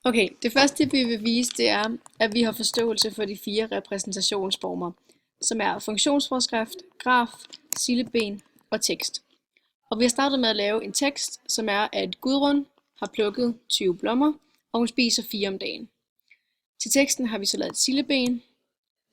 Okay, det første vi vil vise, det er, at vi har forståelse for de 4 repræsentationsformer, som er funktionsforskrift, graf, sildeben og tekst. Og vi har startet med at lave en tekst, som er, at Gudrun har plukket 20 blommer, og hun spiser 4 om dagen. Til teksten har vi så lavet et sildeben,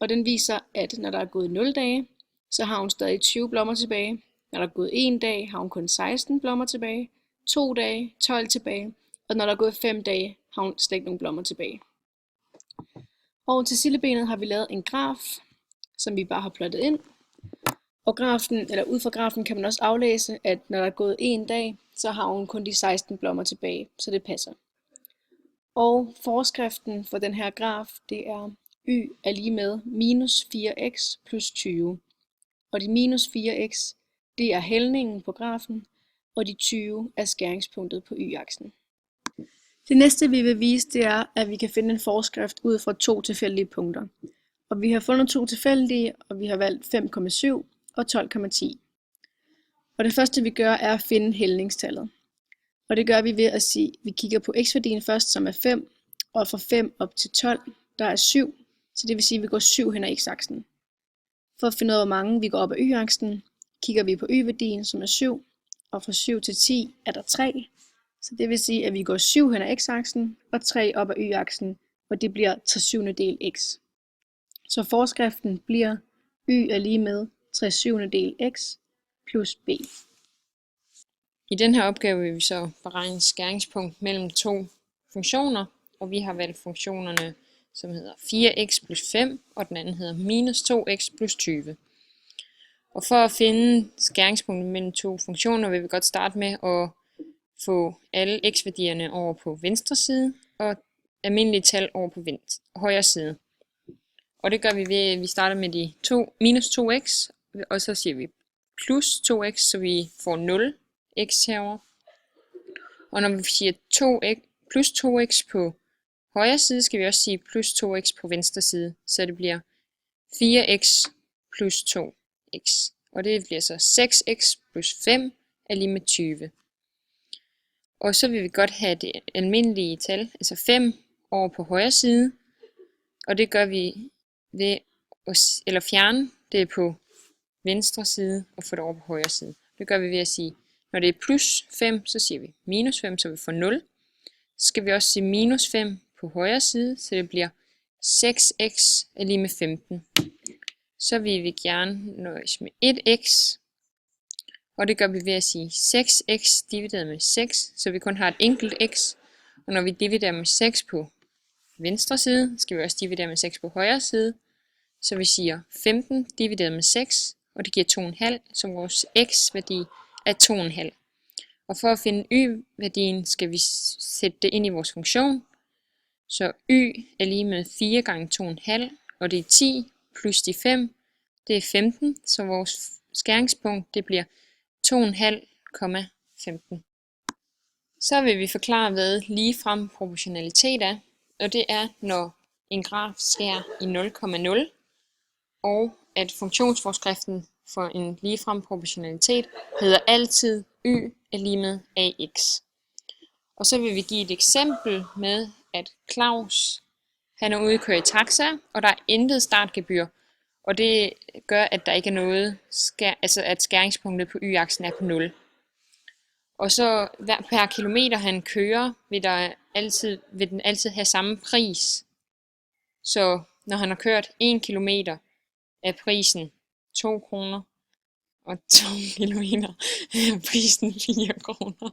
og den viser, at når der er gået 0 dage, så har hun stadig 20 blommer tilbage. Når der er gået 1 dag, har hun kun 16 blommer tilbage, 2 dage, 12 tilbage, og når der er gået 5 dage, har hun slet ikke nogen blommer tilbage. Og til sildebenet har vi lavet en graf, som vi bare har plottet ind. Og ud fra grafen kan man også aflæse, at når der er gået 1 dag, så har hun kun de 16 blommer tilbage, så det passer. Og forskriften for den her graf, det er y er lige med minus 4x plus 20. Og de minus 4x, det er hældningen på grafen, og de 20 er skæringspunktet på y-aksen. Det næste vi vil vise, det er, at vi kan finde en forskrift ud fra 2 tilfældige punkter. Og vi har fundet 2 tilfældige, og vi har valgt 5,7 og 12,10. Og det første vi gør, er at finde hældningstallet. Og det gør vi ved at sige, at vi kigger på x-værdien først, som er 5, og fra 5 op til 12, der er 7, så det vil sige, at vi går 7 hen ad x-aksen. For at finde ud af, hvor mange vi går op ad y-aksen, kigger vi på y-værdien, som er 7, og fra 7 til 10 er der 3, så det vil sige, at vi går 7 hen ad x-aksen, og 3 op ad y-aksen, og det bliver 3/7 x. Så forskriften bliver, y er lige med 3/7 x plus b. I den her opgave vil vi så beregne skæringspunkt mellem 2 funktioner, og vi har valgt funktionerne, som hedder 4x plus 5, og den anden hedder minus 2x plus 20. Og for at finde skæringspunktet mellem 2 funktioner, vil vi godt starte med at få alle x-værdierne over på venstre side, og almindelige tal over på højre side. Og det gør vi ved, at vi starter med de minus 2x, og så siger vi plus 2x, så vi får 0x herover. Og når vi siger plus 2x på højre side, skal vi også sige plus 2x på venstre side, så det bliver 4x plus 2x. Og det bliver så 6x plus 5 er lige med 20. Og så vil vi godt have det almindelige tal, altså 5, over på højre side. Og det gør vi ved at fjerne det på venstre side og få det over på højre side. Det gør vi ved at sige, når det er plus 5, så siger vi minus 5, så vi får 0. Så skal vi også sige minus 5 på højre side, så det bliver 6x er lige med 15. Så vil vi gerne nøjes med 1x, og det gør vi ved at sige 6x divideret med 6, så vi kun har et enkelt x. Og når vi dividerer med 6 på venstre side, skal vi også dividere med 6 på højre side. Så vi siger 15 divideret med 6, og det giver 2,5, så vores x-værdi er 2,5. Og for at finde y-værdien, skal vi sætte det ind i vores funktion. Så y er lige med 4 gange 2,5, og det er 10 plus de 5, det er 15, så vores skæringspunkt det bliver 2,5,15. Så vil vi forklare, hvad ligefrem proportionalitet er, og det er, når en graf skærer i 0,0, og at funktionsforskriften for en ligefrem proportionalitet hedder altid y er lige med ax. Og så vil vi give et eksempel med, at Claus han er ude at køre i taxa, og der er intet startgebyr, og det gør, at der ikke er noget, at skæringspunktet på y-aksen er på 0. Og så per kilometer han kører, vil den altid have samme pris. Så når han har kørt 1 kilometer, er prisen 2 kroner, og 2 kilometer er prisen 4 kroner.